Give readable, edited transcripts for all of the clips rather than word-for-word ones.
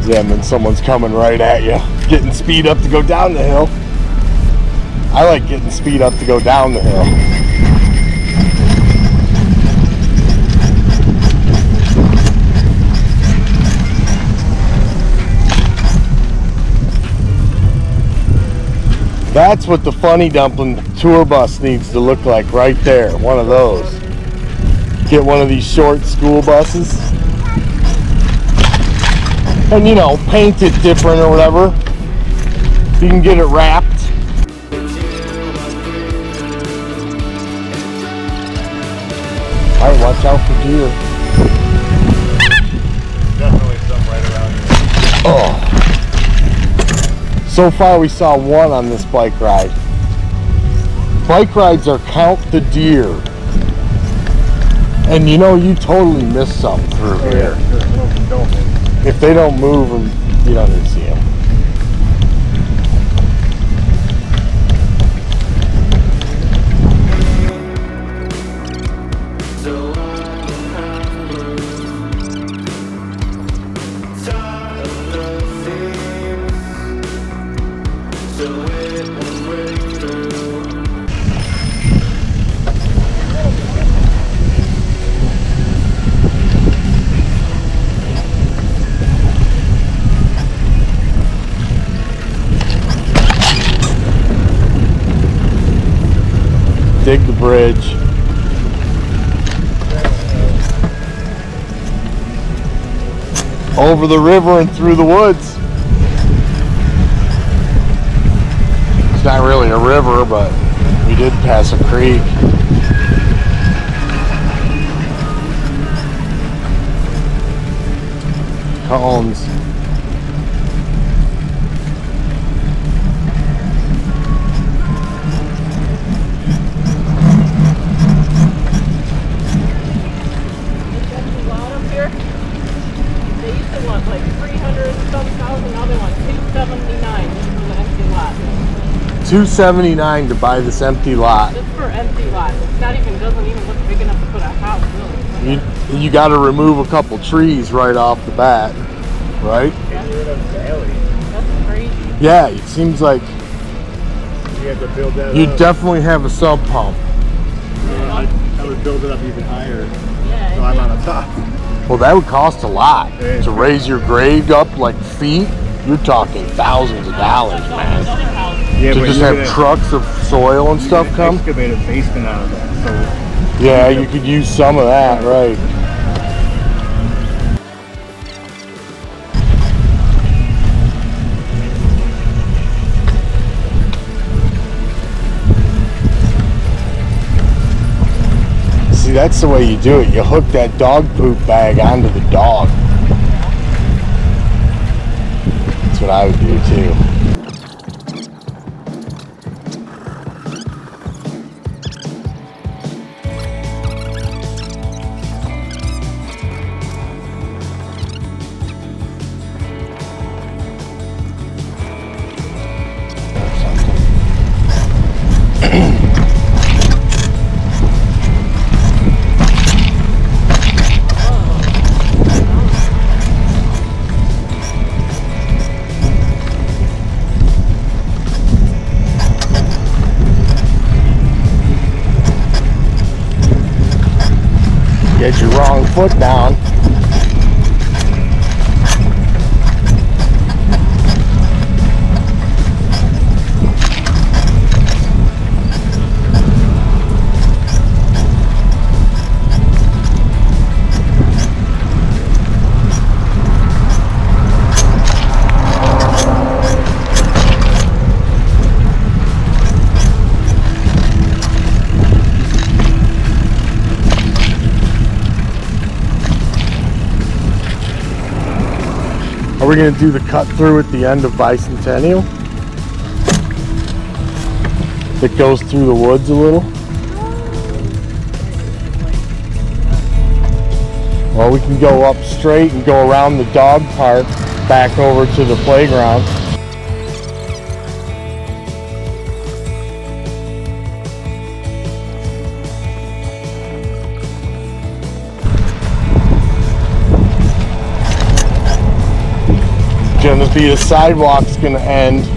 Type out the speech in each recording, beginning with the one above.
Yeah, and then someone's coming right at you, getting speed up to go down the hill. I like getting speed up to go down the hill. That's what the Funny Dumpling tour bus needs to look like right there. One of those. Get one of these short school buses. And you know, paint it different or whatever. You can get it wrapped. Alright, watch out for deer. Definitely some right around here. Oh. So far we saw one on this bike ride. Bike rides are count the deer. And you know, you totally missed something through here. If they don't move, you don't even see them. Dig the bridge. Over the river and through the woods. It's not really a river, but we did pass a creek. Cones. Like 300 some thousand, now they want 279 just for the empty lot. $279 to buy this empty lot. Just for empty lot. It's not even, doesn't even look big enough to put a house, really. You got to remove a couple trees right off the bat, right? Get rid of the alley. That's crazy. Yeah, it seems like You have to build that you up. definitely have a sump pump. I would build it up even higher. Yeah. So I'm on the top. Well, that would cost a lot Yeah. to raise your grade up like feet. You're talking thousands of dollars, man. Yeah, To but just you're have gonna- trucks of soil and stuff come. Excavate a basement out of that. So Yeah, you could use some of that, right? See, that's the way you do it. You hook that dog poop bag onto the dog. That's what I would do too. Get your wrong foot down. Are we going to do the cut through at the end of Bicentennial? That goes through the woods a little? Well, we can go up straight and go around the dog park back over to the playground. gonna be the sidewalk's gonna end.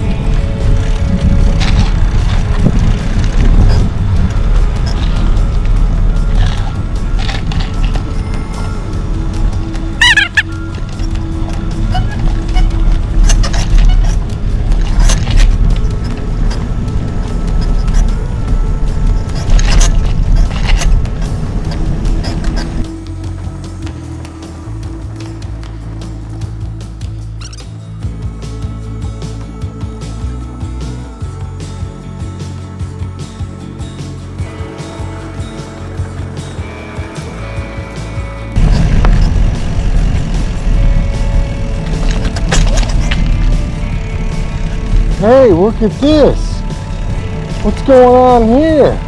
Hey, look at this. What's going on here?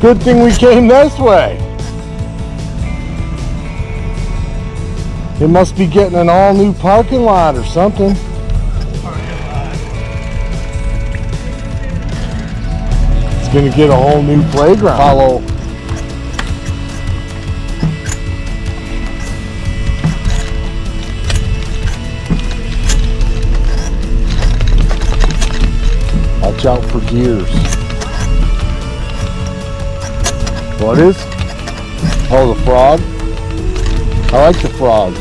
Good thing we came this way. It must be getting an all new parking lot or something. It's gonna get a whole new playground. Follow. Watch out for deers. What is? Oh, the frog? I like the frogs.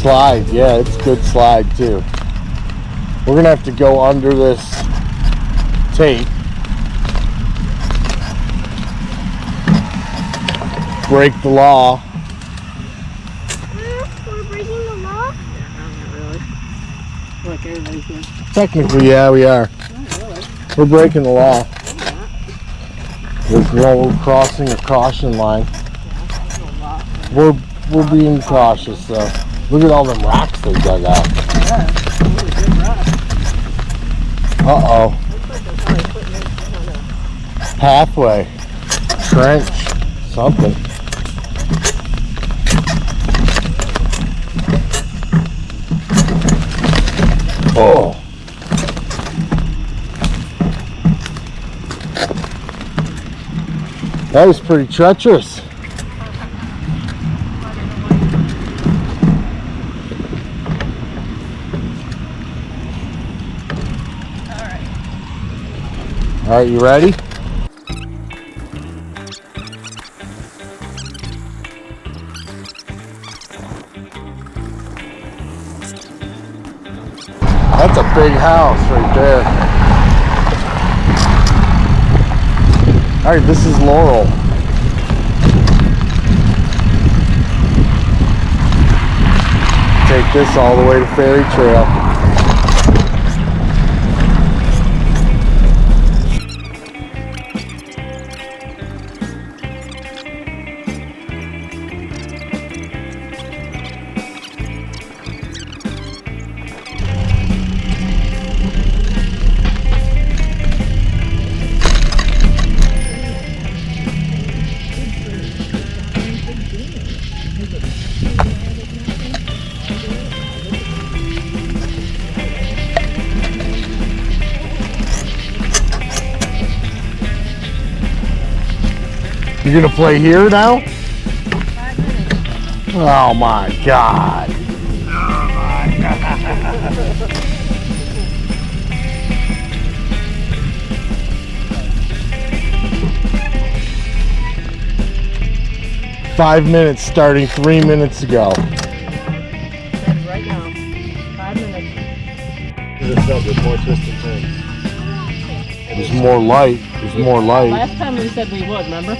Slide, yeah, it's a good slide too. We're gonna have to go under this tape. Break the law. We're breaking the law? Not really. Like everybody's doing. Technically, yeah, we are. Not really. We're breaking the law. We're crossing a caution line. We're being cautious though. Look at all them rocks they dug out. Uh-oh. Pathway. Trench. Something. Oh. That was pretty treacherous. All right, you ready? That's a big house right there. All right, this is Laurel. Take this all the way to Ferry Trail. You're gonna play here now? 5 minutes. Oh my God. Oh my God. 5 minutes starting 3 minutes ago. Right now. 5 minutes. There's more twisted turns. There's more light. There's more light. Last time we said we would, remember?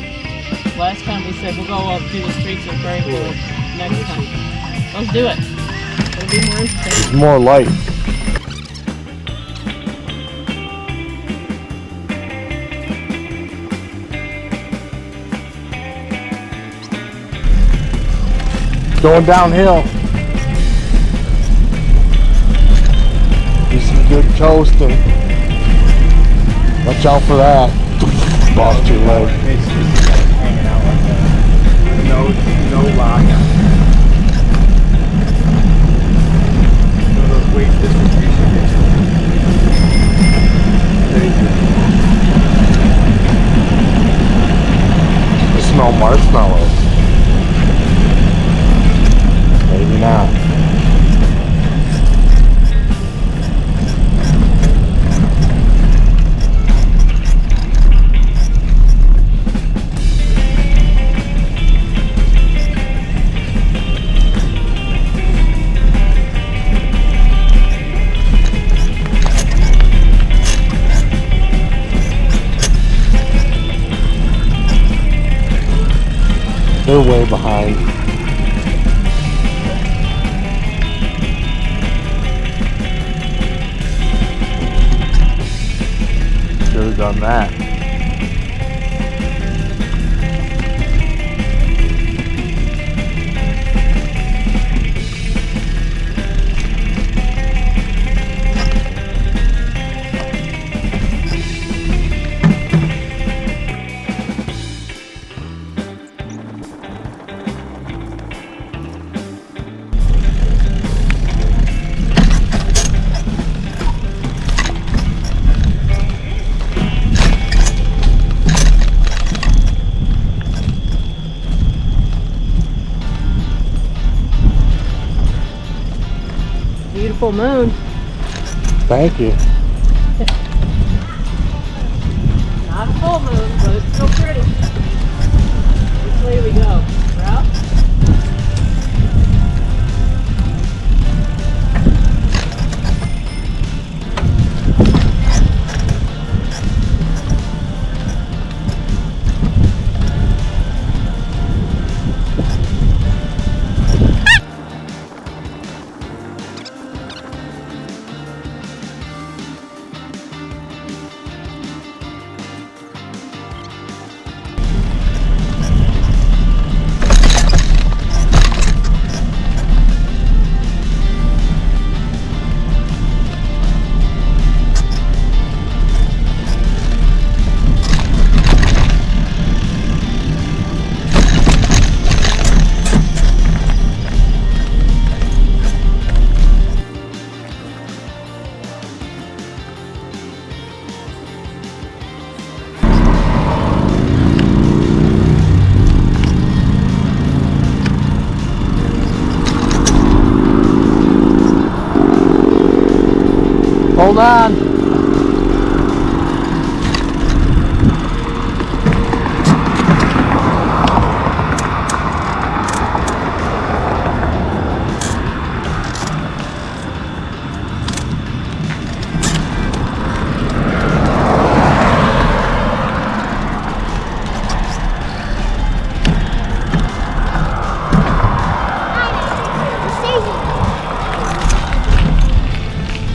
Last time we said we'll go up through the streets of Frankfurt next time. Let's do it. It'll be more interesting. There's more light. Going downhill. Do some good coasting. Watch out for that. Lost your leg. It's just like hanging out like that. No lock. One of those weight distribution I smell marshmallows. They're way behind. Should have done that. Beautiful moon. Thank you. Not a full moon, but it's still pretty. Which way do we go? Ralph? Hold on.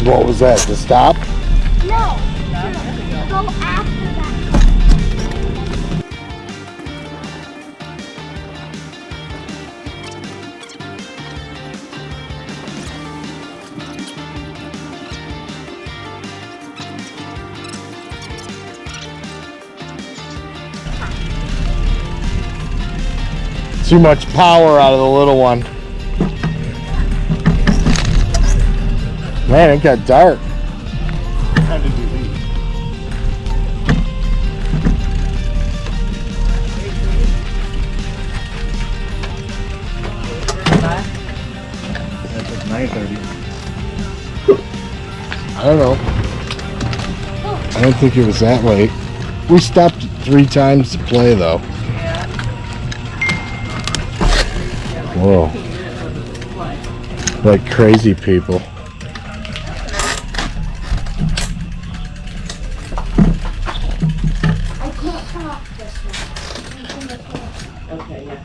What was that? To stop? No, go after that. Too much power out of the little one. Man, it got dark. How did you leave? That's like 9:30. I don't know. I don't think it was that late. We stopped 3 times to play though. Whoa. Like crazy people. I can't turn off this one. Okay, yeah.